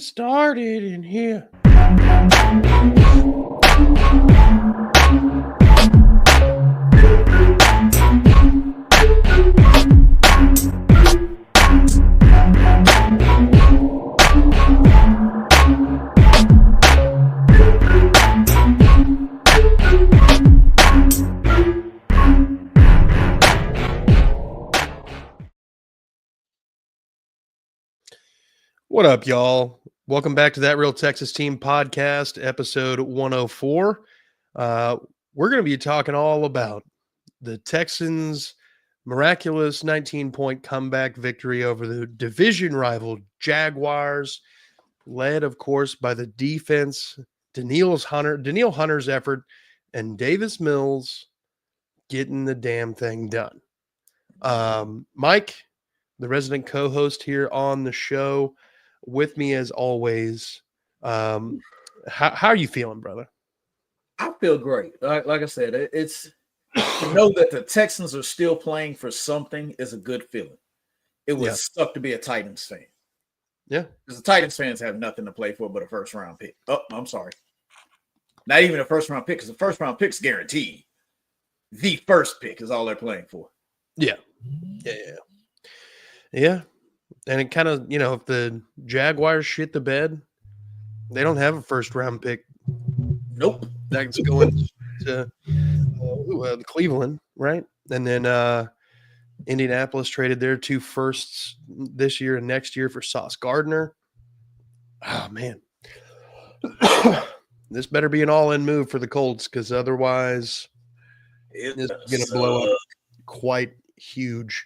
started in here. What up, y'all? Welcome back to That Real Texas Team podcast, episode 104. We're going to be talking all about the Texans' miraculous 19-point comeback victory over the division rival Jaguars, led, of course, by the defense, Daniil Hunter's effort, and Davis Mills getting the damn thing done. Mike, the resident co-host here on the show, with me as always. How are you feeling, brother? I feel great. Like I said, it's to know that the Texans are still playing for something is a good feeling. It would suck to be a Titans fan. Yeah. Because the Titans fans have nothing to play for but a first-round pick. Oh, I'm sorry. Not even a first-round pick, because the first-round pick's guaranteed. The first pick is all they're playing for. Yeah. And it kind of, if the Jaguars shit the bed, they don't have a first-round pick. Nope. That's going to Cleveland, right? And then Indianapolis traded their 2 firsts this year and next year for Sauce Gardner. Oh, man. This better be an all-in move for the Colts, because otherwise it's going to blow up quite huge.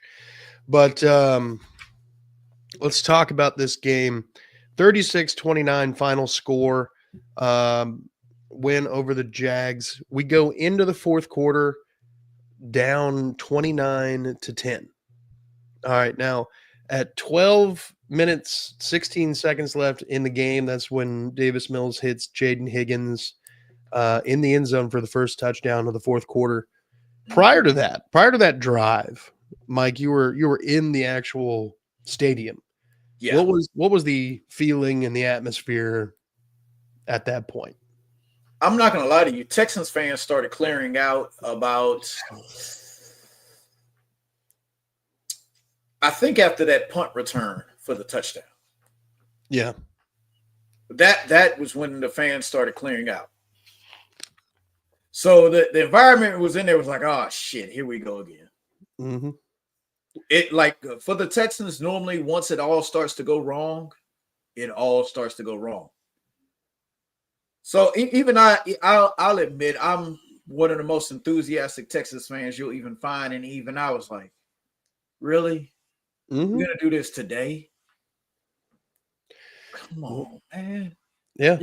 But let's talk about this game. 36-29 final score. Win over the Jags. We go into the fourth quarter down 29-10. All right, now at 12 minutes, 16 seconds left in the game, that's when Davis Mills hits Jaden Higgins in the end zone for the first touchdown of the fourth quarter. Prior to that drive, Mike, you were in the actual stadium. Yeah. What was the feeling and the atmosphere at that point? I'm not going to lie to you. Texans fans started clearing out about, I think, after that punt return for the touchdown. Yeah. That was when the fans started clearing out. So the environment was in there was like, oh, shit, here we go again. Mm-hmm. It, like, for the Texans, normally once it all starts to go wrong, it all starts to go wrong. So even I'll admit I'm one of the most enthusiastic Texas fans you'll even find, and even I was like, really? Mm-hmm. We're gonna do this today? Come on, man. Yeah.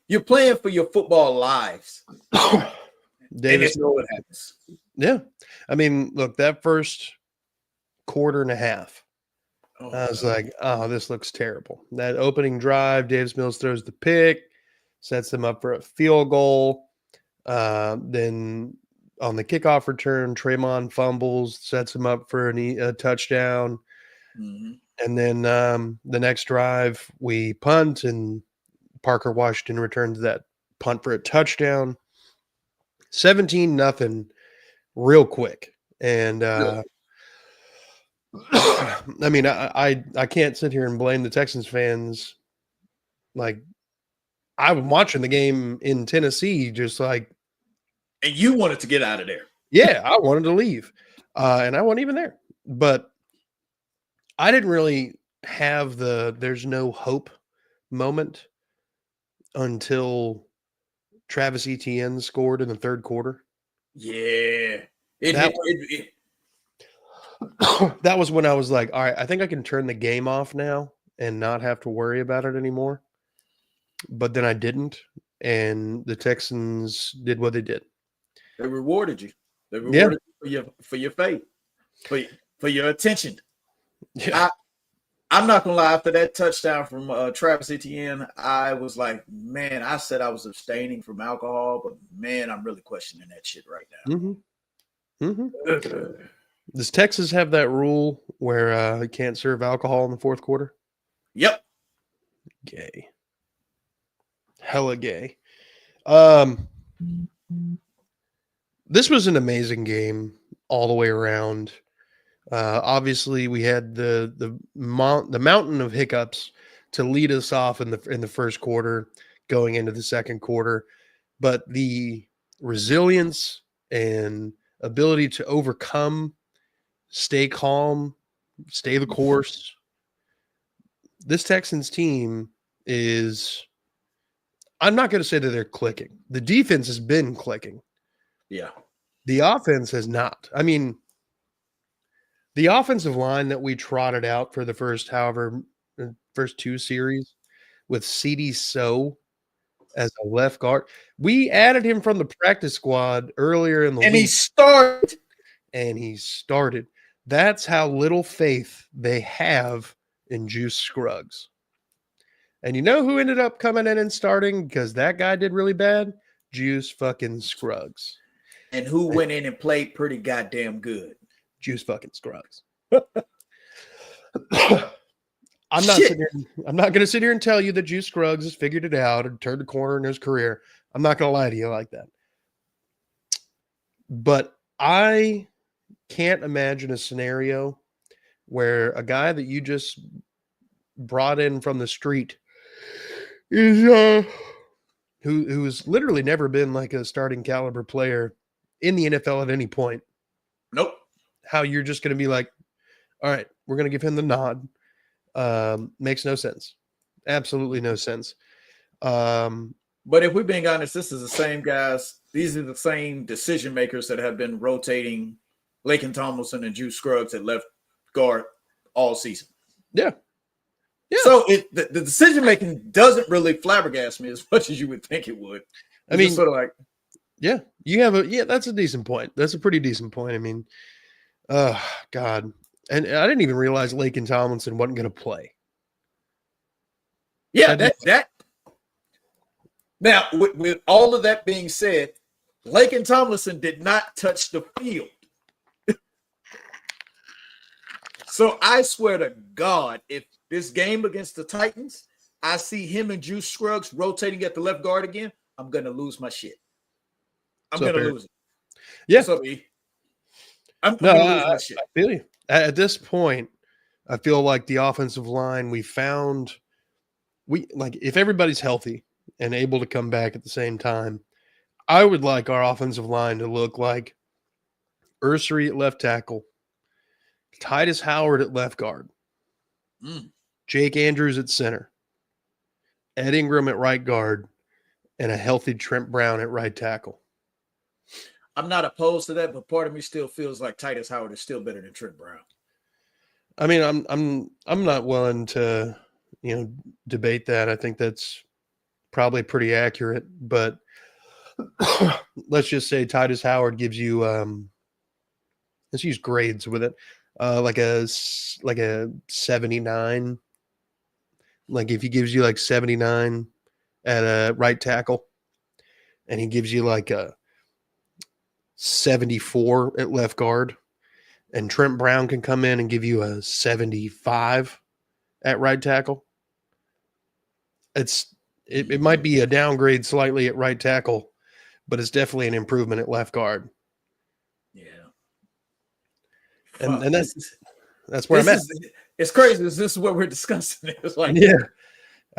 You're playing for your football lives. Davis, know what happens. Yeah. I mean, look, that first quarter and a half, I was like, oh, this looks terrible. That opening drive, Davis Mills throws the pick, sets them up for a field goal. Then on the kickoff return, Tremont fumbles, sets him up for a touchdown. Mm-hmm. And then the next drive, we punt, and Parker Washington returns that punt for a touchdown. 17-0 real quick. And I mean, I can't sit here and blame the Texans fans. Like, I was watching the game in Tennessee, just like, and you wanted to get out of there. Yeah, I wanted to leave, and I wasn't even there. But I didn't really have the "there's no hope" moment until Travis Etienne scored in the third quarter. Yeah, that was when I was like, all right, I think I can turn the game off now and not have to worry about it anymore. But then I didn't, and the Texans did what they did. They rewarded you. They rewarded you for your faith, for your attention. Yeah. I'm not gonna lie. After that touchdown from Travis Etienne, I was like, man, I said I was abstaining from alcohol, but man, I'm really questioning that shit right now. Mm-hmm. Mm-hmm. Does Texas have that rule where you can't serve alcohol in the fourth quarter? Yep. Gay. Hella gay. This was an amazing game all the way around. Obviously, we had the mountain of hiccups to lead us off in the first quarter, going into the second quarter, but the resilience and ability to overcome, stay calm, stay the course. This Texans team is. I'm not going to say that they're clicking. The defense has been clicking. Yeah. The offense has not. I mean, the offensive line that we trotted out for the first two series with CD So as a left guard, we added him from the practice squad earlier in the And week. He started. That's how little faith they have in Juice Scruggs. And you know who ended up coming in and starting because that guy did really bad? Juice fucking Scruggs. And who went in and played pretty goddamn good? Juice fucking Scruggs. I'm not going to sit here and tell you that Juice Scruggs has figured it out and turned the corner in his career. I'm not going to lie to you like that. But I can't imagine a scenario where a guy that you just brought in from the street is who's literally never been like a starting caliber player in the NFL at any point. Nope. How you're just going to be like, all right, we're going to give him the nod. Makes no sense. Absolutely no sense. But if we're being honest, this is the same guys. These are the same decision makers that have been rotating Laken Tomlinson and Juice Scruggs at left guard all season. Yeah. Yeah. So the decision making doesn't really flabbergast me as much as you would think it would. I mean, sort of like, yeah, that's a decent point. That's a pretty decent point. I mean, God. And I didn't even realize Laken Tomlinson wasn't going to play. Yeah, that. Now, with all of that being said, Laken Tomlinson did not touch the field. So I swear to God, if this game against the Titans, I see him and Juice Scruggs rotating at the left guard again, I'm going to lose my shit. I'm going to lose it. Yeah. What's up, E? I'm going to lose my shit. I feel you. At this point, I feel like the offensive line if everybody's healthy and able to come back at the same time, I would like our offensive line to look like Ursery at left tackle, Titus Howard at left guard, Jake Andrews at center, Ed Ingram at right guard, and a healthy Trent Brown at right tackle. I'm not opposed to that, but part of me still feels like Titus Howard is still better than Trent Brown. I mean, I'm not willing to, debate that. I think that's probably pretty accurate, but let's just say Titus Howard gives you let's use grades with it. Like a 79. Like if he gives you like 79 at a right tackle and he gives you like a 74 at left guard, and Trent Brown can come in and give you a 75 at right tackle. It might be a downgrade slightly at right tackle, but it's definitely an improvement at left guard. Yeah. And that's where I'm at. It's crazy. This is what we're discussing. It's like, yeah.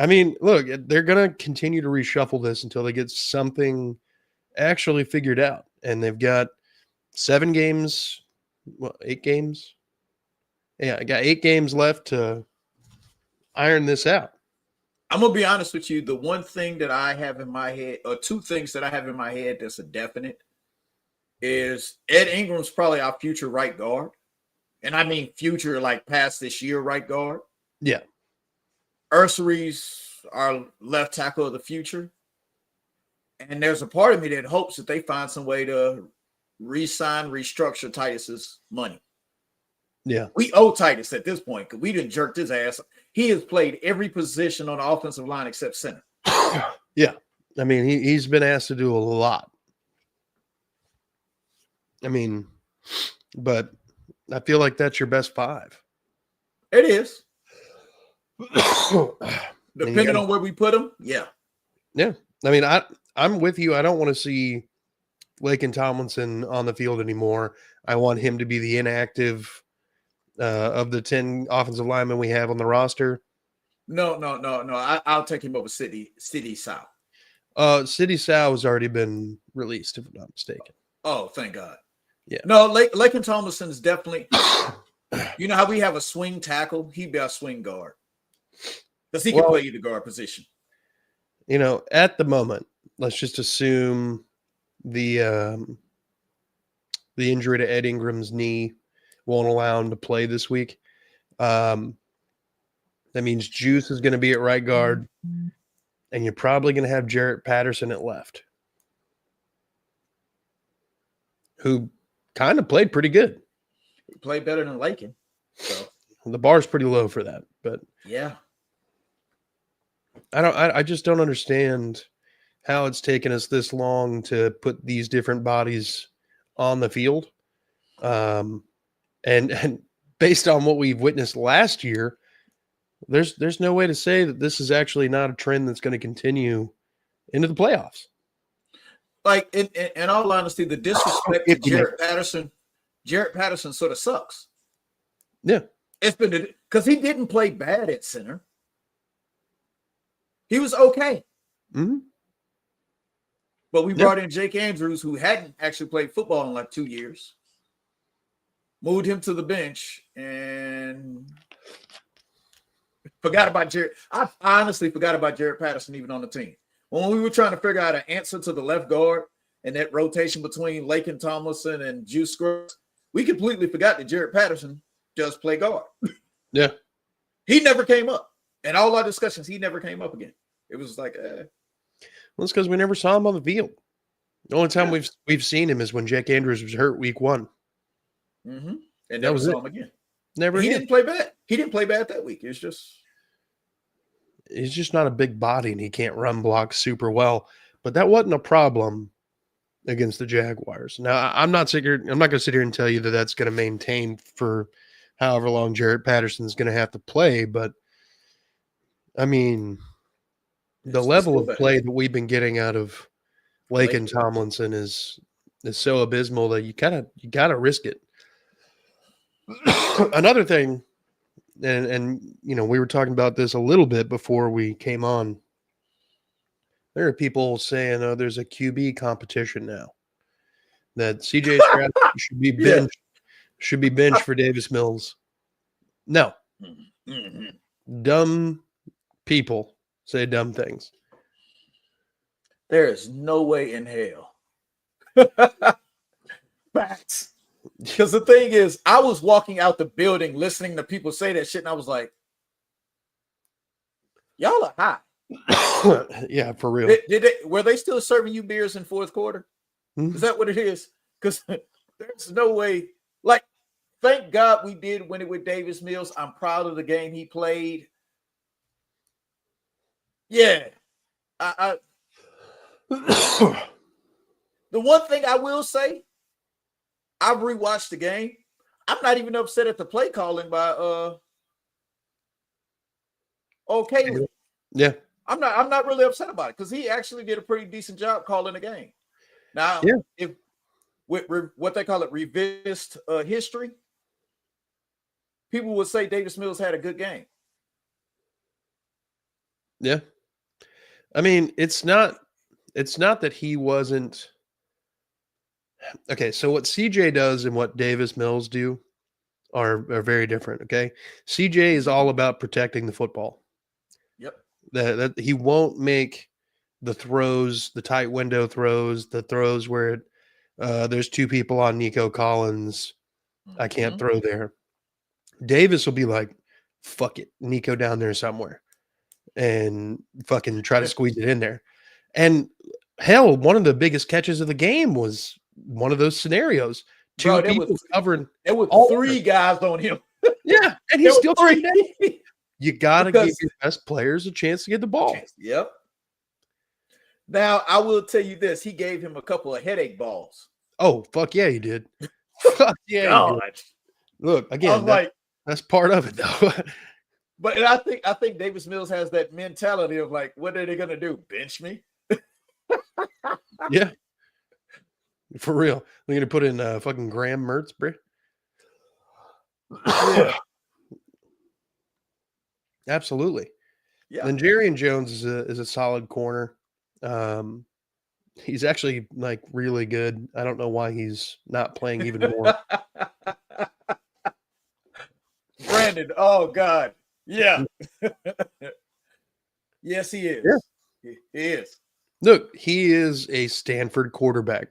I mean, look, they're going to continue to reshuffle this until they get something actually figured out. And they've got 8 games. Yeah, I got 8 games left to iron this out. I'm going to be honest with you. The one thing that I have in my head, or 2 things that I have in my head that's a definite, is Ed Ingram's probably our future right guard. And I mean future, like past this year right guard. Yeah. Ursery's our left tackle of the future. And there's a part of me that hopes that they find some way to restructure Titus's money. Yeah. We owe Titus at this point because we didn't jerk his ass. He has played every position on the offensive line except center. Yeah. I mean, he's been asked to do a lot. I mean, but I feel like that's your best 5. It is. Depending on where we put him, yeah. Yeah. I mean, I'm with you. I don't want to see Laken Tomlinson on the field anymore. I want him to be the inactive of the 10 offensive linemen we have on the roster. No. I'll take him over City South. City Sal has already been released, if I'm not mistaken. Oh, thank God. Yeah. No, Laken Tomlinson is definitely. You know how we have a swing tackle? He'd be our swing guard because he can play either guard position. You know, at the moment, let's just assume the injury to Ed Ingram's knee won't allow him to play this week. That means Juice is going to be at right guard, and you're probably going to have Jarrett Patterson at left, who kind of played pretty good. He played better than Laken. So the bar's pretty low for that, but yeah. I just don't understand how it's taken us this long to put these different bodies on the field. And based on what we've witnessed last year, there's no way to say that this is actually not a trend that's going to continue into the playoffs. Like in all honesty, the disrespect to Jarrett Patterson sort of sucks. Yeah. It's been because he didn't play bad at center. He was okay. Mm-hmm. But we brought in Jake Andrews, who hadn't actually played football in like 2 years. Moved him to the bench and forgot about Jarrett. I honestly forgot about Jarrett Patterson even on the team. When we were trying to figure out an answer to the left guard and that rotation between Laken Tomlinson and Juice Scruggs, we completely forgot that Jarrett Patterson does play guard. Yeah. He never came up. In all our discussions, he never came up again. It was like, Well, it's because we never saw him on the field. The only time we've seen him is when Jake Andrews was hurt week 1. Mm-hmm. And never saw him again. Never. He didn't play bad. He didn't play bad that week. It's just he's just not a big body and he can't run block super well. But that wasn't a problem against the Jaguars. Now, I'm not going to sit here and tell you that that's going to maintain for however long Jarrett Patterson's going to have to play. But I mean, the level of play that we've been getting out of Laken Tomlinson is so abysmal that you gotta risk it. Another thing, and you know, we were talking about this a little bit before we came on. There are people saying, "Oh, there's a QB competition now. That CJ Stroud should be benched for Davis Mills." No, dumb people say dumb things. There is no way in hell. Facts. Because the thing is, I was walking out the building listening to people say that shit, and I was like, y'all are high. Yeah, for real. Were they still serving you beers in fourth quarter? Mm-hmm. Is that what it is? Because there's no way. Like, thank God we did win it with Davis Mills. I'm proud of the game he played. Yeah. The one thing I will say, I've rewatched the game. I'm not even upset at the play calling by Kaylee. Yeah. I'm not really upset about it because he actually did a pretty decent job calling the game. Now, if with what they call it revisionist history, people would say Davis Mills had a good game. Yeah. I mean, it's not that he wasn't. Okay, so what CJ does and what Davis Mills do are very different, okay? CJ is all about protecting the football. Yep. That he won't make the throws, the tight window throws, the throws where there's two people on Nico Collins. I can't throw there. Davis will be like, fuck it, Nico down there somewhere and fucking try to squeeze it in there. And hell, one of the biggest catches of the game was one of those scenarios. Two people covering. There were three guys on him. Yeah, and he's still three. You got to give your best players a chance to get the ball. Yep. Now, I will tell you this. He gave him a couple of headache balls. Oh, fuck yeah, he did. Fuck yeah. Look, again, that's part of it, though. But I think Davis Mills has that mentality of like, what are they gonna do? Bench me? Yeah, for real. They're gonna put in fucking Graham Mertz, bro. Yeah. Absolutely. Yeah. Then Jerry Jones is a solid corner. He's actually like really good. I don't know why he's not playing even more. Brandon, oh God. Yeah. Yes, he is. Yeah. He is. Look, he is a Stanford quarterback.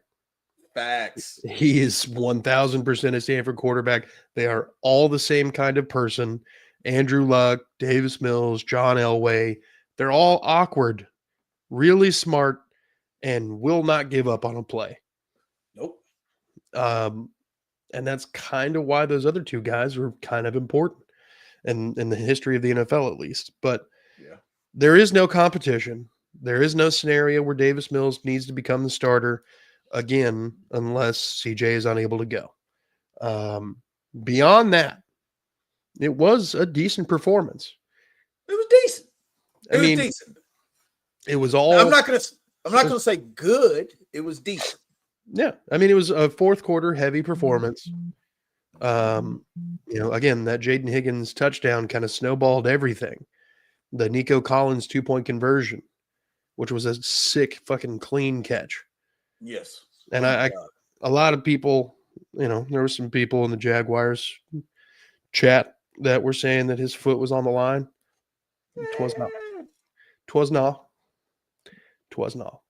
Facts. He is 1000% a Stanford quarterback. They are all the same kind of person. Andrew Luck, Davis Mills, John Elway. They're all awkward, really smart, and will not give up on a play. Nope. And that's kind of why those other two guys were kind of important in the history of the NFL, at least. But yeah, there is no competition. There is no scenario where Davis Mills needs to become the starter again, unless CJ is unable to go. Beyond that, it was a decent performance. it was decent. I mean, decent. It was all. I'm not gonna say good. It was decent. Yeah, I mean, it was a fourth quarter heavy performance. Again, that Jaden Higgins touchdown kind of snowballed everything. The Nico Collins 2-point conversion, which was a sick fucking clean catch. Yes. And a lot of people, there were some people in the Jaguars chat that were saying that his foot was on the line. Twas not.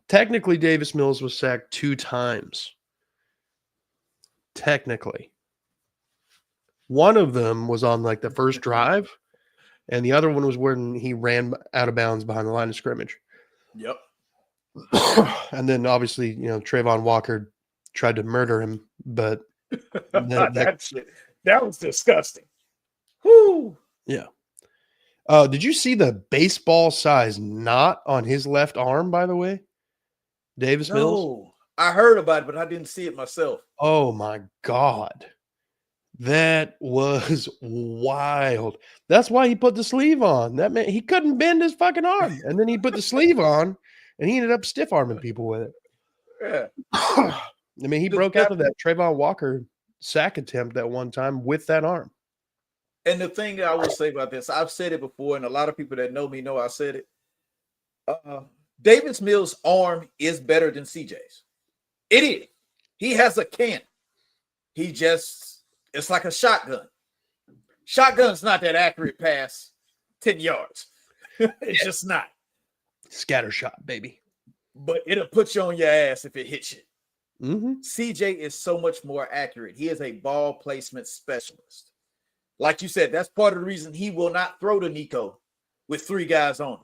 Technically, Davis Mills was sacked 2 times. Technically. One of them was on like the first drive, and the other one was when he ran out of bounds behind the line of scrimmage. Yep. And then obviously, Trayvon Walker tried to murder him, but that was disgusting. Whoo. Yeah. Did you see the baseball size knot on his left arm, by the way? Davis Mills? I heard about it, but I didn't see it myself. Oh my God. That was wild. That's why he put the sleeve on. That man, he couldn't bend his fucking arm. And then he put the sleeve on and he ended up stiff arming people with it. Yeah. I mean, he broke out of that Trayvon Walker sack attempt that one time with that arm. And the thing I will say about this, I've said it before, and a lot of people that know me know I said it. Davis Mills' arm is better than CJ's. It is. He has a cannon. It's like a shotgun. Shotgun's not that accurate past 10 yards. It's just not. Scatter shot, baby. But it'll put you on your ass if it hits you. Mm-hmm. CJ is so much more accurate. He is a ball placement specialist. Like you said, that's part of the reason he will not throw to Nico with 3 guys on him.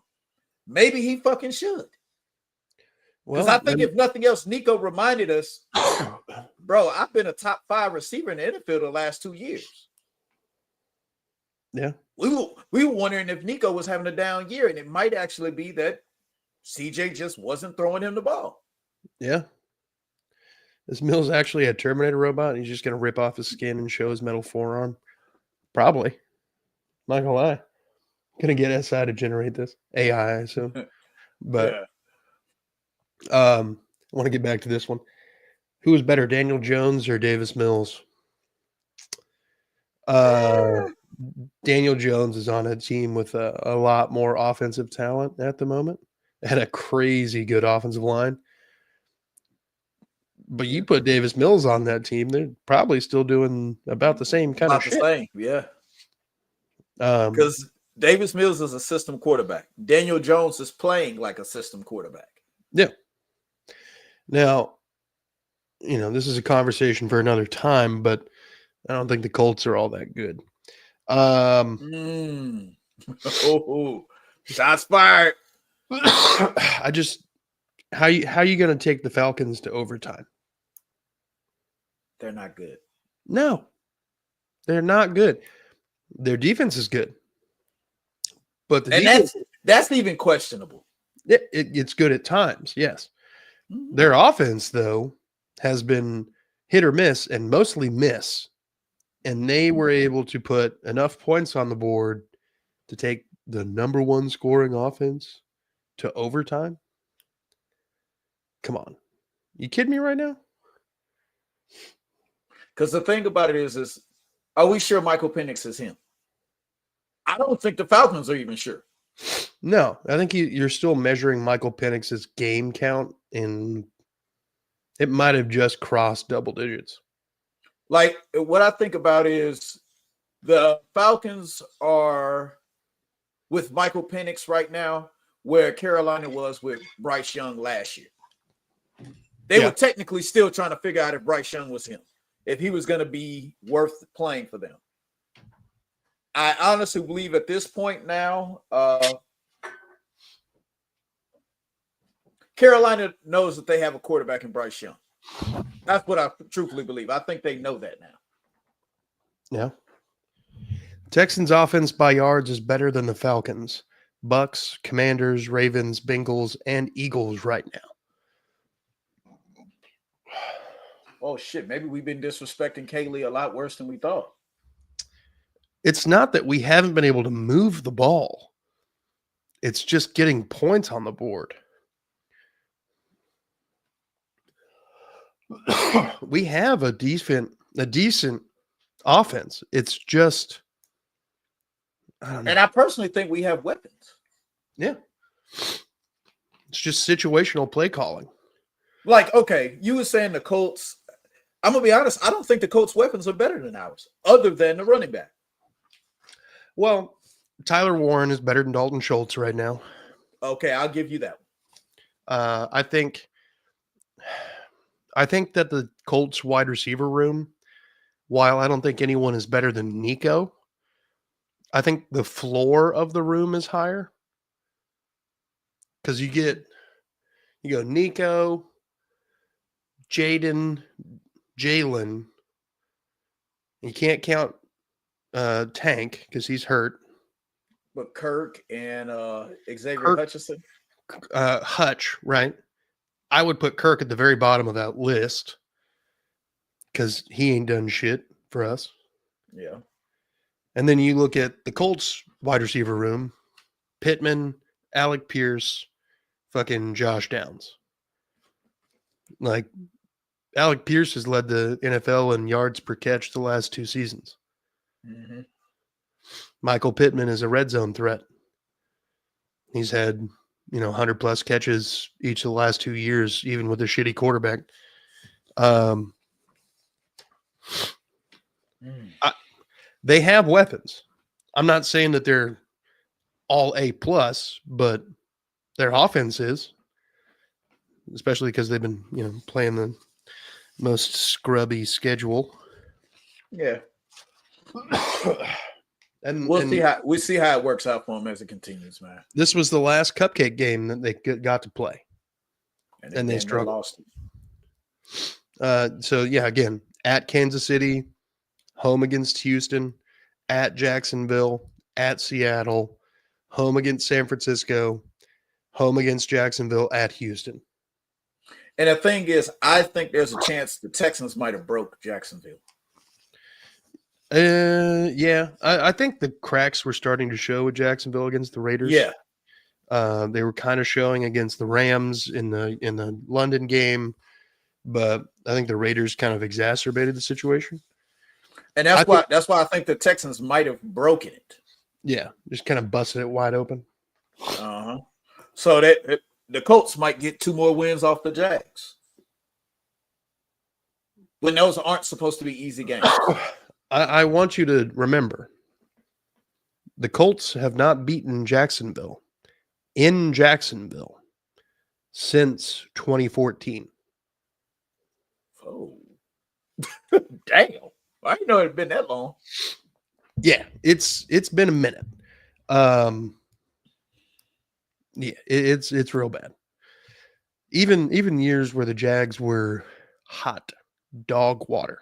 Maybe he fucking should. Because I think if nothing else, Nico reminded us, bro, I've been a top 5 receiver in the NFL the last 2 years. Yeah. We were wondering if Nico was having a down year, and it might actually be that CJ just wasn't throwing him the ball. Yeah. Is Mills actually a Terminator robot? And he's just going to rip off his skin and show his metal forearm? Probably. Not gonna lie. Gonna get SI to generate this. AI, I assume. But I want to get back to this one. Who was better, Daniel Jones or Davis Mills? Daniel Jones is on a team with a lot more offensive talent at the moment and a crazy good offensive line. But you put Davis Mills on that team, they're probably still doing about the same kind of shit. Same, yeah. Because Davis Mills is a system quarterback. Daniel Jones is playing like a system quarterback. Yeah. Now, this is a conversation for another time, but I don't think the Colts are all that good. Shots fired. How you going to take the Falcons to overtime? They're not good. No, they're not good. Their defense is good, but that's even questionable. It's good at times, yes. Mm-hmm. Their offense, though, has been hit or miss, and mostly miss and they were able to put enough points on the board to take the number one scoring offense to overtime. Come on. You kidding me right now? Because the thing about it is are we sure Michael Penix is him? I don't think the Falcons are even sure. No, I think you're still measuring Michael Penix's game count, and it might have just crossed double digits. Like, what I think about is the Falcons are with Michael Penix right now where Carolina was with Bryce Young last year. They were technically still trying to figure out if Bryce Young was him, if he was going to be worth playing for them. I honestly believe at this point now, Carolina knows that they have a quarterback in Bryce Young. That's what I truthfully believe. I think they know that now. Yeah. Texans offense by yards is better than the Falcons, Bucks, Commanders, Ravens, Bengals, and Eagles right now. Oh, shit. Maybe we've been disrespecting Kaylee a lot worse than we thought. It's not that we haven't been able to move the ball. It's just getting points on the board. We have a decent offense. It's just, I don't know. And I personally think we have weapons. Yeah. It's just situational play calling. Like, okay, you were saying the Colts. I'm going to be honest. I don't think the Colts' weapons are better than ours, other than the running back. Well, Tyler Warren is better than Dalton Schultz right now. Okay, I'll give you that one. I think that the Colts wide receiver room, while I don't think anyone is better than Nico, I think the floor of the room is higher. Because you go Nico, Jalen. You can't count Tank because he's hurt. But Kirk and Xavier Hutchinson? Hutch, right? I would put Kirk at the very bottom of that list because he ain't done shit for us. Yeah. And then you look at the Colts wide receiver room, Pittman, Alec Pierce, fucking Josh Downs. Like, Alec Pierce has led the NFL in yards per catch the last 2 seasons. Mm-hmm. Michael Pittman is a red zone threat. He's had, 100+ catches each of the last 2 years, even with a shitty quarterback. They have weapons. I'm not saying that they're all A+, but their offense is, especially because they've been, playing the most scrubby schedule. Yeah. And we'll see how it works out for them as it continues, man. This was the last cupcake game that they got to play, and they struggled. Lost. So yeah, again, at Kansas City, home against Houston, at Jacksonville, at Seattle, home against San Francisco, home against Jacksonville, at Houston. And the thing is, I think there's a chance the Texans might have broke Jacksonville. Yeah, I think the cracks were starting to show with Jacksonville against the Raiders. Yeah, they were kind of showing against the Rams in the London game, but I think the Raiders kind of exacerbated the situation. And that's why I think the Texans might have broken it. Yeah, just kind of busted it wide open. So that the Colts might get 2 more wins off the Jags, when those aren't supposed to be easy games. I want you to remember, the Colts have not beaten Jacksonville in Jacksonville since 2014. Oh, damn. I didn't know it had been that long. Yeah, it's been a minute. Yeah, it's real bad. Even years where the Jags were hot dog water,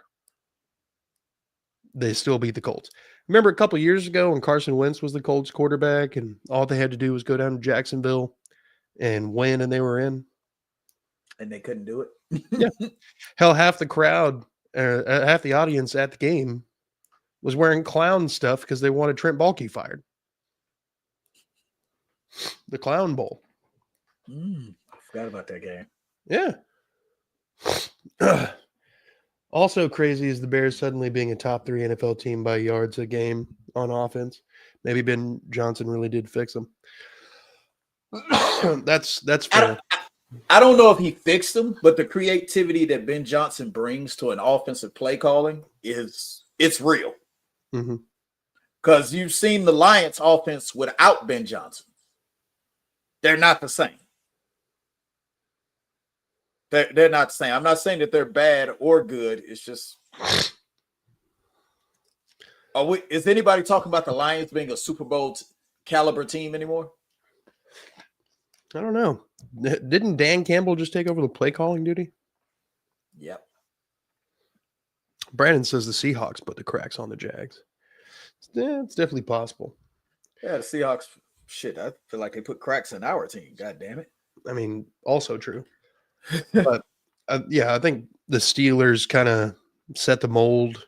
they still beat the Colts. Remember a couple years ago when Carson Wentz was the Colts quarterback and all they had to do was go down to Jacksonville and win and they were in? And they couldn't do it? Yeah. Hell, half the crowd, half the audience at the game was wearing clown stuff because they wanted Trent Baalke fired. The Clown Bowl. I forgot about that game. Yeah. Also crazy is the Bears suddenly being a top 3 NFL team by yards a game on offense. Maybe Ben Johnson really did fix them. That's fair. I don't know if he fixed them, but the creativity that Ben Johnson brings to an offensive play calling it's real. Because you've seen the Lions offense without Ben Johnson. They're not the same. They're not the same. I'm not saying that they're bad or good. It's just, is anybody talking about the Lions being a Super Bowl caliber team anymore? I don't know. Didn't Dan Campbell just take over the play calling duty? Yep. Brandon says the Seahawks put the cracks on the Jags. Yeah, it's definitely possible. Yeah, the Seahawks, shit, I feel like they put cracks in our team. God damn it. I mean, also true. But yeah, I think the Steelers kind of set the mold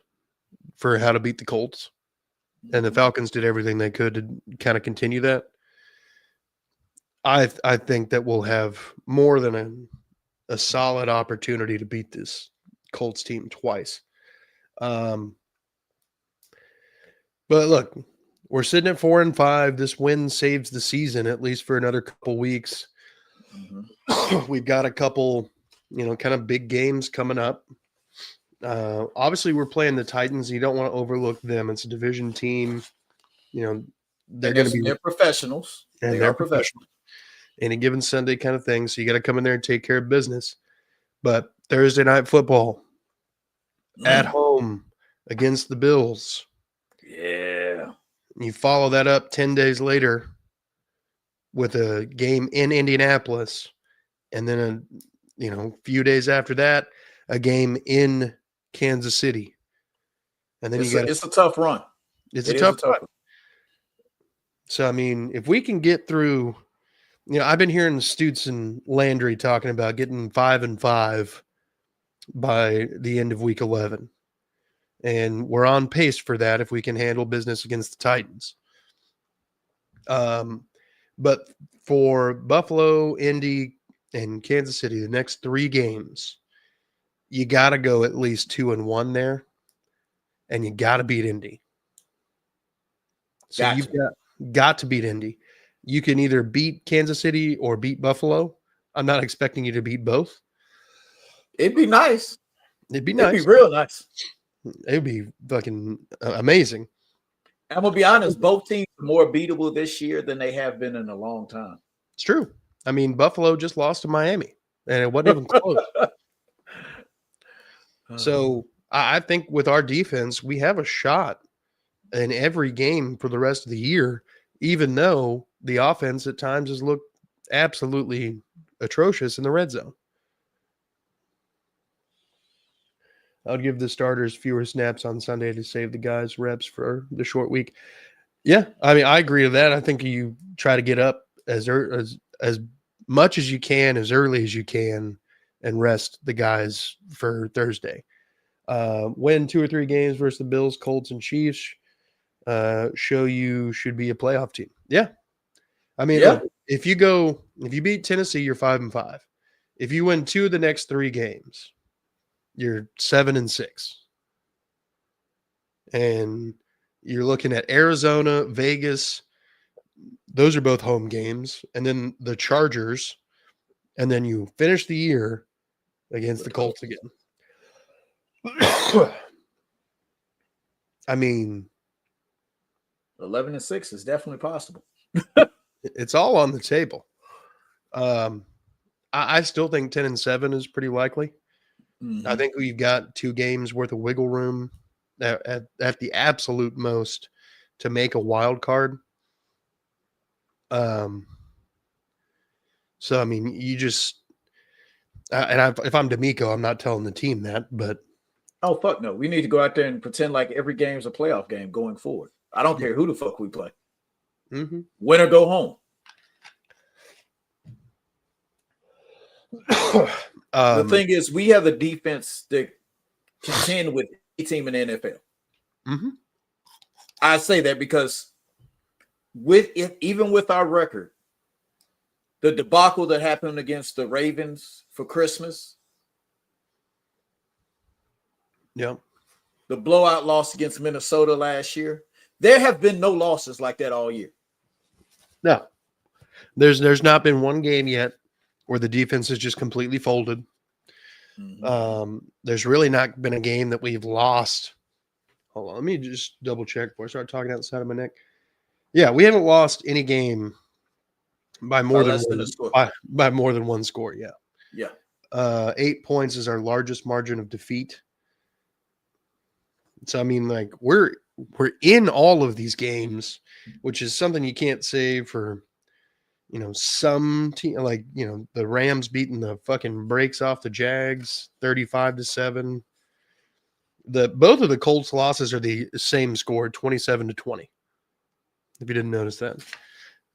for how to beat the Colts. And the Falcons did everything they could to kind of continue that. I think that we'll have more than a solid opportunity to beat this Colts team twice. But look, we're sitting at 4-5. This win saves the season at least for another couple weeks. We've got a couple, kind of big games coming up. Obviously, we're playing the Titans. You don't want to overlook them. It's a division team. They're going to be professionals. And they're professional. Any given Sunday kind of thing. So you got to come in there and take care of business. But Thursday night football at home against the Bills. Yeah. You follow that up 10 days later with a game in Indianapolis. And then, a few days after that, a game in Kansas City. And then it's a tough run. It's a tough run. So, I mean, if we can get through, I've been hearing Stutz and Landry talking about getting 5-5 by the end of week 11. And we're on pace for that if we can handle business against the Titans. But for Buffalo, Indy, and Kansas City, the next 3 games, you got to go at least 2-1 there. And you got to beat Indy. So you've got to beat Indy. You can either beat Kansas City or beat Buffalo. I'm not expecting you to beat both. It'd be nice. It'd be nice. It'd be real nice. It'd be fucking amazing. I'm going to be honest. Both teams are more beatable this year than they have been in a long time. It's true. I mean, Buffalo just lost to Miami, and it wasn't even close. So I think with our defense, we have a shot in every game for the rest of the year, even though the offense at times has looked absolutely atrocious in the red zone. I'll give the starters fewer snaps on Sunday to save the guys reps for the short week. Yeah, I mean, I agree with that. I think you try to get up as much as you can, as early as you can, and rest the guys for Thursday. Win 2 or 3 games versus the Bills, Colts, and Chiefs. Show you should be a playoff team. Yeah. I mean, look, if you beat Tennessee, you're 5-5. If you win 2 of the next 3 games, you're 7-6. And you're looking at Arizona, Vegas. Those are both home games. And then the Chargers. And then you finish the year against the Colts again. I mean, 11-6 is definitely possible. It's all on the table. I still think 10-7 is pretty likely. I think we've got 2 games worth of wiggle room at the absolute most to make a wild card. So I mean, you just if I'm D'Amico, I'm not telling the team that, but oh fuck no, we need to go out there and pretend like every game's a playoff game going forward. I don't care who the fuck we play. Win or go home. The thing is, we have a defense that contend with a team in the NFL. I say that because with it, even with our record, the debacle that happened against the Ravens for Christmas, Yep. the blowout loss against Minnesota last year, there have been no losses like that all year. No. There's not been one game yet where the defense has just completely folded. There's really not been a game that we've lost. Hold on, let me just double check before I start talking outside of my neck. Yeah, we haven't lost any game by more than one score. By more than one score. Yeah. Yeah. 8 points is our largest margin of defeat. So I mean, like we're in all of these games, which is something you can't say for some team, like the Rams beating the fucking brakes off the Jags 35-7. Both of the Colts losses are the same score, 27-20. If you didn't notice that.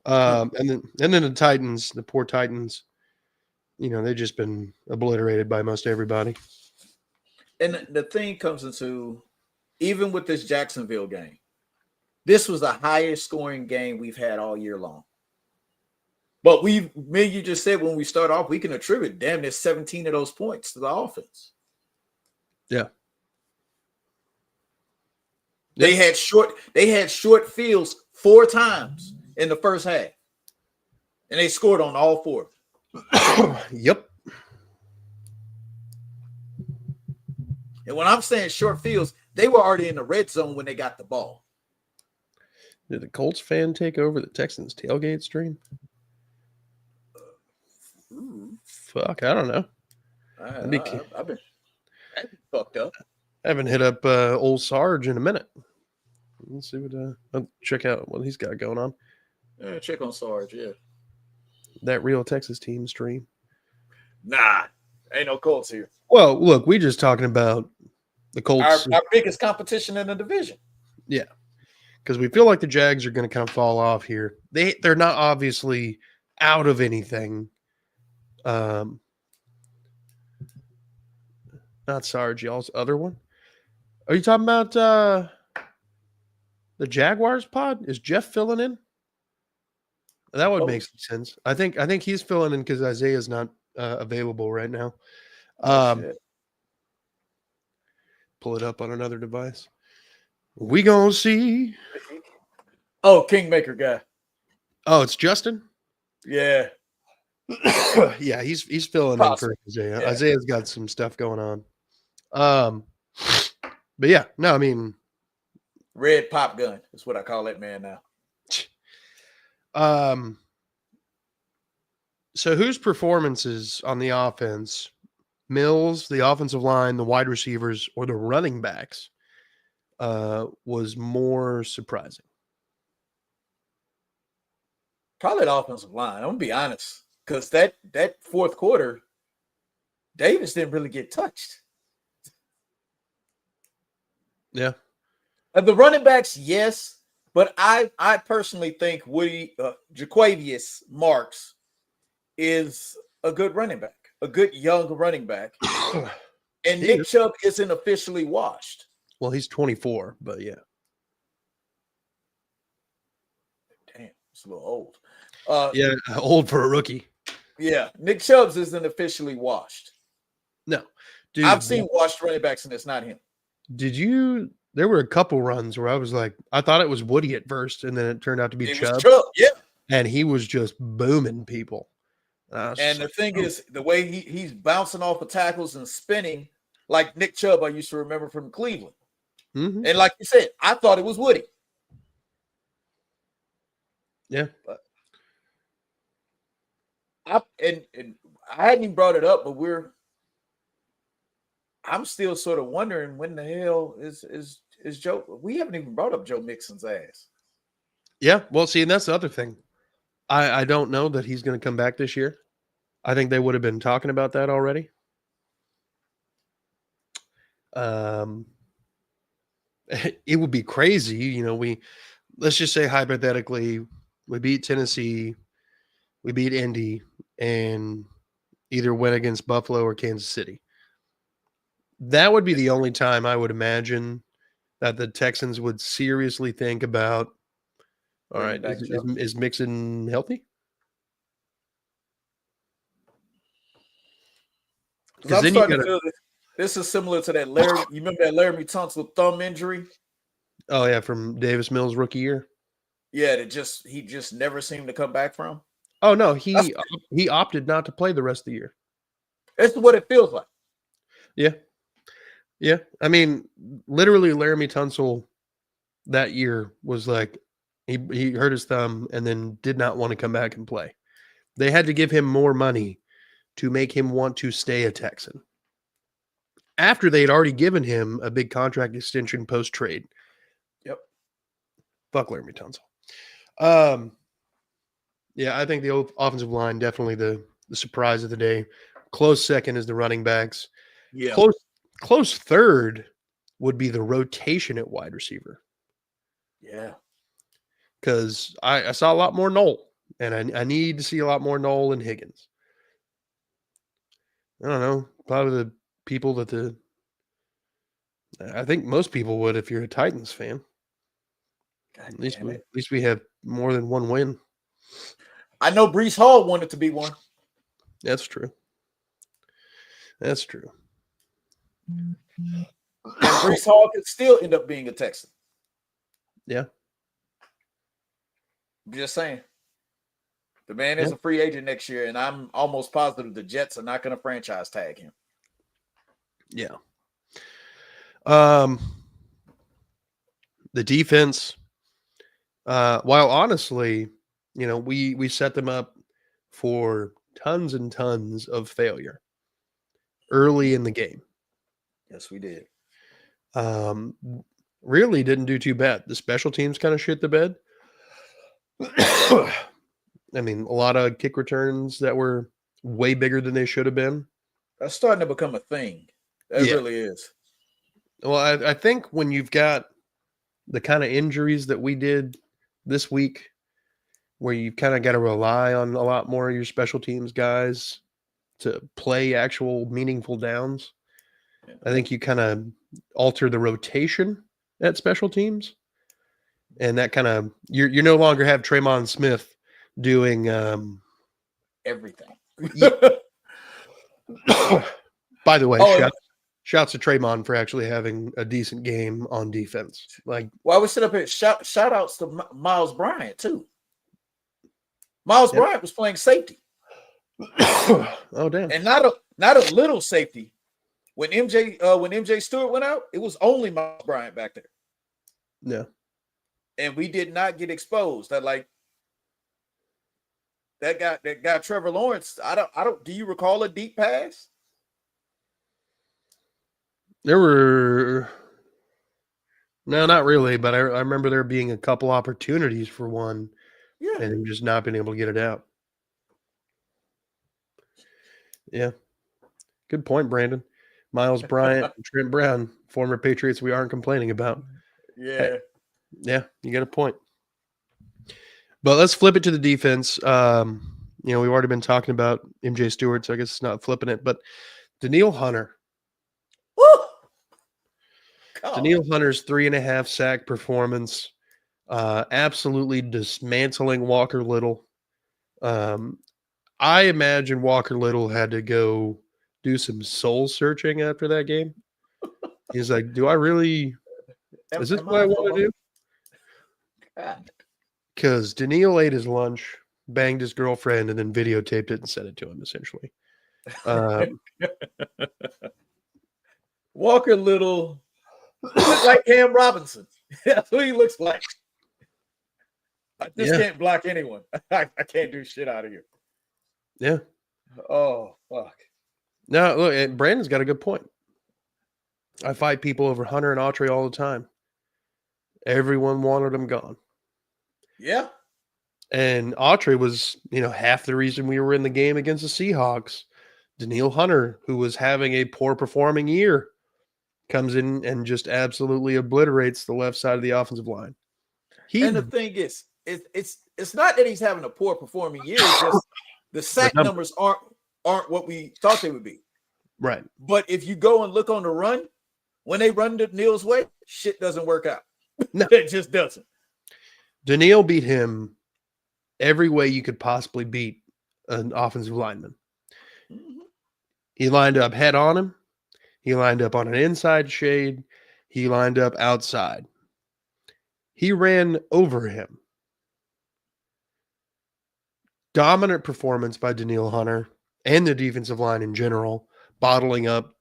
And then the Titans, the poor Titans, they've just been obliterated by most everybody. And the thing comes into, even with this Jacksonville game, this was the highest scoring game we've had all year long. But you just said when we start off, we can attribute damn near 17 of those points to the offense. Yeah. They had short fields 4 times in the first half. And they scored on all 4. Yep. And when I'm saying short fields, they were already in the red zone when they got the ball. Did the Colts fan take over the Texans tailgate stream? Fuck, I don't know. I've been fucked up. I haven't hit up old Sarge in a minute. Let's see what I'll check out what he's got going on. Yeah, check on Sarge, yeah. That real Texas team stream. Nah, ain't no Colts here. Well, look, we just talking about the Colts. Our biggest competition in the division. Yeah. Because we feel like the Jags are going to kind of fall off here. They're not obviously out of anything. Not Sarge, y'all's other one. Are you talking about the Jaguars pod? Is Jeff filling in? That would make some sense. I think he's filling in because Isaiah's not available right now. Pull it up on another device. We gonna see. Oh, Kingmaker guy. Oh, it's Justin? Yeah. Yeah, he's filling in for Isaiah. Yeah. Isaiah's got some stuff going on. But yeah, no, I mean, red pop gun is what I call that man now. So whose performances on the offense, Mills, the offensive line, the wide receivers, or the running backs, was more surprising? Probably the offensive line. I'm gonna be honest, because that fourth quarter, Davis didn't really get touched. Yeah. The running backs, yes, but I personally think Jaquavius Marks is a good running back, a good young running back. And Nick Chubb isn't officially washed. Well, he's 24, but yeah. Damn, it's a little old. Yeah, old for a rookie. Yeah, Nick Chubb isn't officially washed. No. Dude, I've seen washed running backs, and it's not him. There were a couple runs where I was like, I thought it was Woody at first, and then it turned out to be Chubb. Yeah. And he was just booming people. And the thing is, the way he's bouncing off of tackles and spinning, like Nick Chubb, I used to remember from Cleveland. Mm-hmm. And like you said, I thought it was Woody. Yeah. But I hadn't even brought it up, but I'm still sort of wondering when the hell is Joe. We haven't even brought up Joe Mixon's ass. Yeah, well, see, and that's the other thing. I don't know that he's going to come back this year. I think they would have been talking about that already. It would be crazy, let's just say hypothetically, we beat Tennessee, we beat Indy, and either win against Buffalo or Kansas City. That would be the only time I would imagine that the Texans would seriously think about. All right, is Mixon healthy? Because I'm starting to feel this is similar to that Larry. You remember that Laramie Tunsil thumb injury? Oh yeah, from Davis Mills' rookie year. Yeah, he just never seemed to come back from. Oh no, he opted not to play the rest of the year. That's what it feels like. Yeah. I mean, literally, Laramie Tunsil that year was like he hurt his thumb and then did not want to come back and play. They had to give him more money to make him want to stay a Texan. After they had already given him a big contract extension post trade. Yep. Fuck Laramie Tunsil. Yeah, I think the offensive line definitely the surprise of the day. Close second is the running backs. Yeah. Close third would be the rotation at wide receiver. Yeah. Because I saw a lot more Knoll, and I need to see a lot more Knoll and Higgins. I don't know. Probably the people that I think most people would if you're a Titans fan. At least we have more than one win. I know Breece Hall wanted to be one. That's true. And Breece Hall could still end up being a Texan. Yeah. I'm just saying. The man is a free agent next year, and I'm almost positive the Jets are not going to franchise tag him. Yeah. The defense, while honestly, we set them up for tons and tons of failure early in the game. Yes, we did. Really didn't do too bad. The special teams kind of shit the bed. I mean, a lot of kick returns that were way bigger than they should have been. That's starting to become a thing. That really is. Well, I think when you've got the kind of injuries that we did this week, where you've kind of got to rely on a lot more of your special teams guys to play actual meaningful downs, I think you kind of alter the rotation at special teams. And that kind of, you no longer have Tremon Smith doing everything. By the way, shouts to Tremon for actually having a decent game on defense. Like, well, I was sitting up here. Shout outs to Miles Bryant too. Miles Bryant was playing safety. Oh damn! And not a little safety. When MJ Stewart went out, it was only Miles Bryant back there. Yeah. And we did not get exposed. That guy Trevor Lawrence. I don't. Do you recall a deep pass? There were no, not really, but I remember there being a couple opportunities for one, and just not being able to get it out. Yeah, good point, Brandon. Miles Bryant, Trent Brown, former Patriots we aren't complaining about. Yeah. Yeah, you got a point. But let's flip it to the defense. We've already been talking about MJ Stewart, so I guess it's not flipping it. But Danielle Hunter. Woo! Danielle Hunter's 3.5 sack performance, absolutely dismantling Walker Little. I imagine Walker Little had to go do some soul searching after that game. He's like, do I really – is this what I want to do? Because Danielle ate his lunch, banged his girlfriend, and then videotaped it and sent it to him, essentially. Walker Little looks like Cam Robinson. That's who he looks like. I just can't block anyone. I can't do shit out of here. Yeah. Oh, fuck. No, look, Brandon's got a good point. I fight people over Hunter and Autry all the time. Everyone wanted him gone. Yeah. And Autry was, half the reason we were in the game against the Seahawks. Danielle Hunter, who was having a poor performing year, comes in and just absolutely obliterates the left side of the offensive line. And the thing is, it's not that he's having a poor performing year. It's just the sack numbers aren't what we thought they would be. Right. But if you go and look on the run, when they run Danielle's way, shit doesn't work out. No. It just doesn't. Daniil beat him every way you could possibly beat an offensive lineman. Mm-hmm. He lined up head on him. He lined up on an inside shade. He lined up outside. He ran over him. Dominant performance by Daniil Hunter and the defensive line in general, bottling up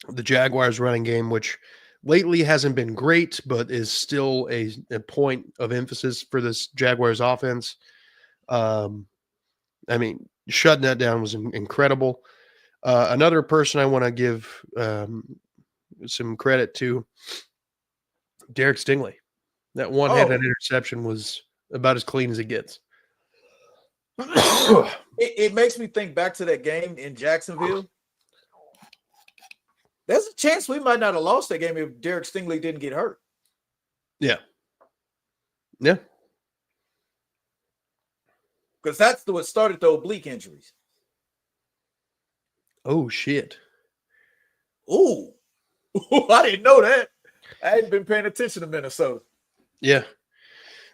the Jaguars running game, which lately hasn't been great, but is still a point of emphasis for this Jaguars offense. I mean, shutting that down was incredible. Another person I want to give some credit to, Derek Stingley. That one-handed interception was about as clean as it gets. It makes me think back to that game in Jacksonville. There's a chance we might not have lost that game if Derek Stingley didn't get hurt. Yeah. Yeah. Because that's what started the oblique injuries. Oh, shit. Ooh. I didn't know that. I hadn't been paying attention to Minnesota. Yeah.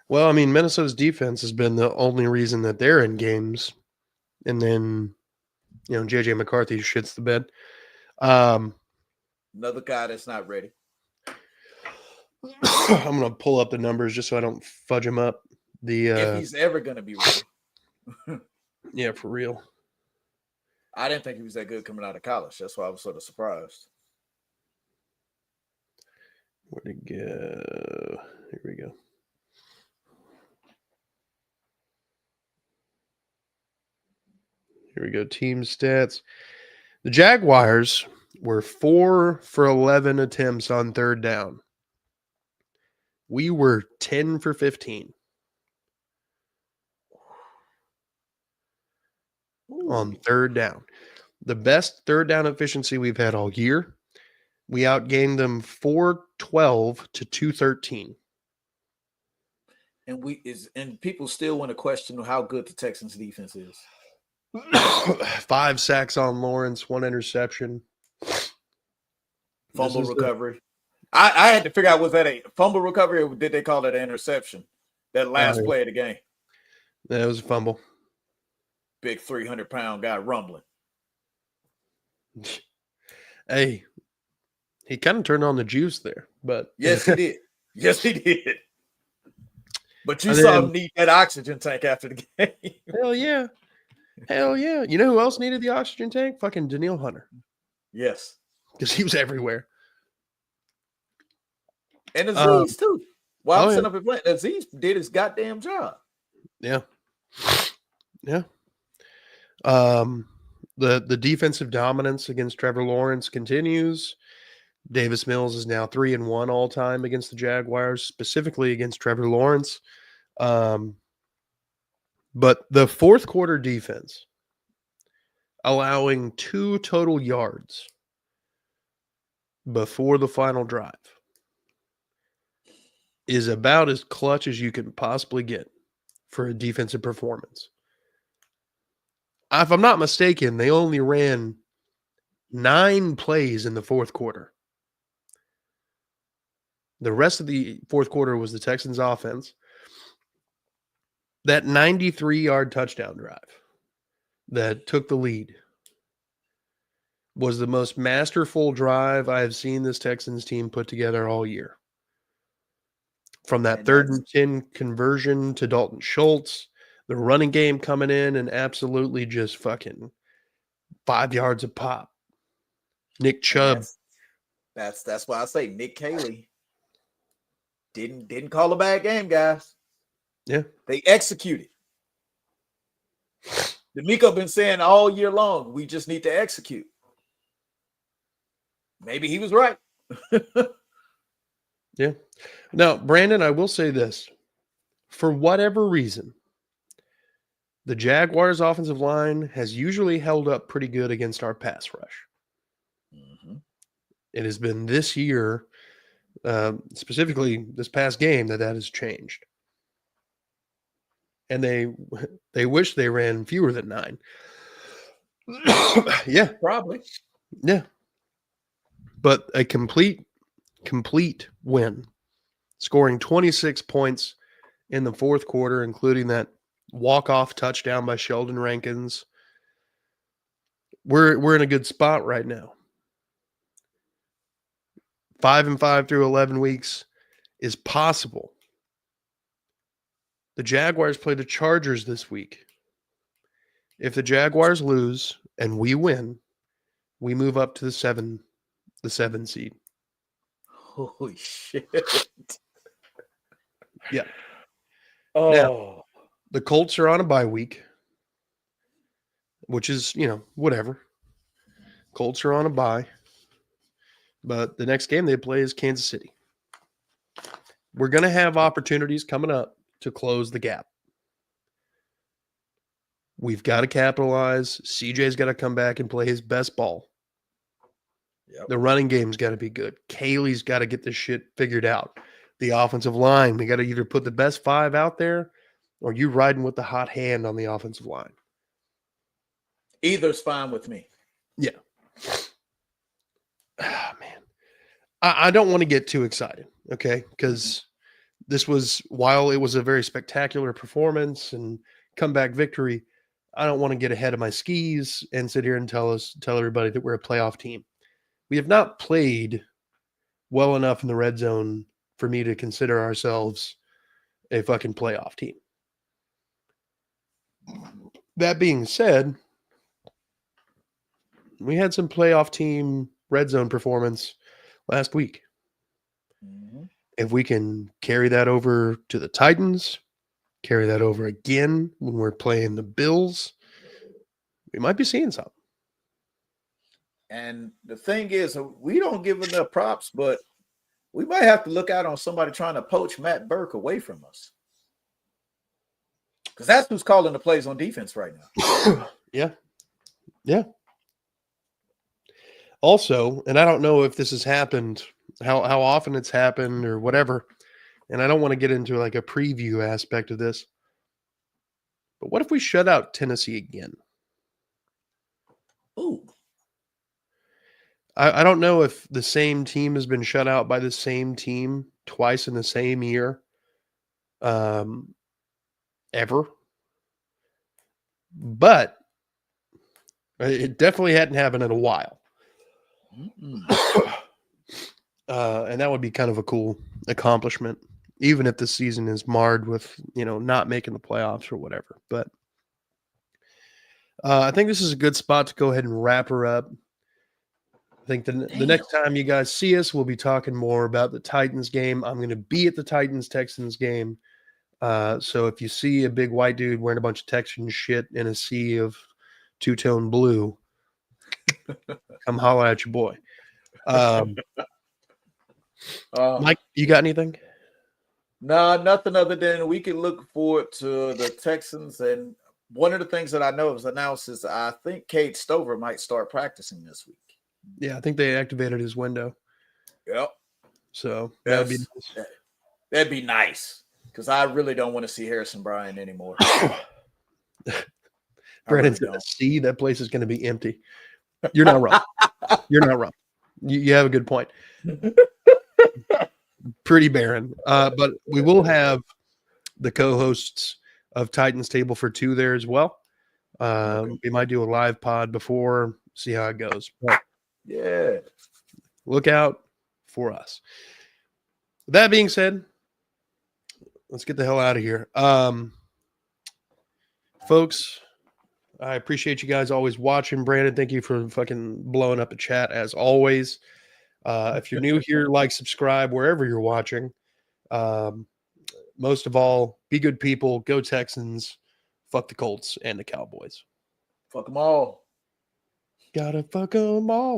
Well, I mean, Minnesota's defense has been the only reason that they're in games. And then, J.J. McCarthy shits the bed. Another guy that's not ready. I'm going to pull up the numbers just so I don't fudge them up. If he's ever going to be ready. Yeah, for real. I didn't think he was that good coming out of college. That's why I was sort of surprised. Where'd it go? Here we go. Here we go. Team stats. The Jaguars were 4 for 11 attempts on third down. We were 10 for 15. On third down. The best third down efficiency we've had all year. We outgained them 412 to 213. And people still want to question how good the Texans defense is. 5 sacks on Lawrence, 1 interception. Fumble recovery. I had to figure out, was that a fumble recovery or did they call it an interception? That last play of the game. That was a fumble. Big 300-pound guy rumbling. Hey, he kind of turned on the juice there, but yes, he did. Yes, he did. But you saw him need that oxygen tank after the game. Hell yeah. Hell yeah. You know who else needed the oxygen tank? Fucking Daniil Hunter. Yes. Because he was everywhere. And Aziz, too. While I'm sitting up and playing, Aziz did his goddamn job. Yeah. Yeah. The defensive dominance against Trevor Lawrence continues. Davis Mills is now 3-1 all time against the Jaguars, specifically against Trevor Lawrence. But the fourth quarter defense, allowing 2 total yards before the final drive, is about as clutch as you can possibly get for a defensive performance. If I'm not mistaken, they only ran 9 plays in the fourth quarter. The rest of the fourth quarter was the Texans' offense. That 93-yard touchdown drive that took the lead was the most masterful drive I have seen this Texans team put together all year. From that 3rd and 10 conversion to Dalton Schultz, the running game coming in and absolutely just fucking 5 yards a pop. Nick Chubb. That's why I say Nick Caley didn't call a bad game, guys. Yeah. They executed. D'Amico been saying all year long, we just need to execute. Maybe he was right. Yeah. Now, Brandon, I will say this. For whatever reason, the Jaguars' offensive line has usually held up pretty good against our pass rush. Mm-hmm. It has been this year, specifically this past game, that has changed. And they wish they ran fewer than 9. Yeah. Probably. Yeah. But a complete complete win, scoring 26 points in the fourth quarter, including that walk-off touchdown by Sheldon Rankins. We're in a good spot right now. 5-5 through 11 weeks is possible. The Jaguars play the Chargers this week. If the Jaguars lose and we win, we move up to the seven seed. Holy shit. Yeah. Oh. Now, the Colts are on a bye week, which is, whatever. Colts are on a bye. But the next game they play is Kansas City. We're going to have opportunities coming up to close the gap. We've got to capitalize. CJ's got to come back and play his best ball. Yep. The running game's got to be good. Kaylee's got to get this shit figured out. The offensive line, we got to either put the best 5 out there or you riding with the hot hand on the offensive line. Either's fine with me. Yeah. Oh, man. I don't want to get too excited, okay? Because this was, while it was a very spectacular performance and comeback victory, I don't want to get ahead of my skis and sit here and tell everybody that we're a playoff team. We have not played well enough in the red zone for me to consider ourselves a fucking playoff team. That being said, we had some playoff team red zone performance last week. Mm-hmm. If we can carry that over to the Titans, carry that over again when we're playing the Bills, we might be seeing something. And the thing is, we don't give enough props, but we might have to look out on somebody trying to poach Matt Burke away from us. Because that's who's calling the plays on defense right now. Yeah. Yeah. Also, and I don't know if this has happened, how often it's happened or whatever, and I don't want to get into like a preview aspect of this, but what if we shut out Tennessee again? Ooh. I don't know if the same team has been shut out by the same team twice in the same year, ever. But it definitely hadn't happened in a while. And that would be kind of a cool accomplishment, even if the season is marred with, not making the playoffs or whatever. But I think this is a good spot to go ahead and wrap her up. I think the next time you guys see us, we'll be talking more about the Titans game. I'm going to be at the Titans-Texans game. So if you see a big white dude wearing a bunch of Texan shit in a sea of two-tone blue, come holler at your boy. Mike, you got anything? No, nothing other than we can look forward to the Texans. And one of the things that I know was announced is I think Cade Stover might start practicing this week. Yeah, I think they activated his window. Yep. So that'd be nice. That'd be nice because I really don't want to see Harrison Bryant anymore. Brandon's in the sea. That place is going to be empty. You're not wrong. You're not wrong. You have a good point. Pretty barren. But we will have the co-hosts of Titans Table for Two there as well. We might do a live pod before, see how it goes. But yeah. Look out for us. With that being said, let's get the hell out of here. Folks, I appreciate you guys always watching. Brandon, thank you for fucking blowing up the chat as always. If you're new here, like, subscribe wherever you're watching. Most of all, be good people. Go Texans. Fuck the Colts and the Cowboys. Fuck them all. Gotta fuck them all.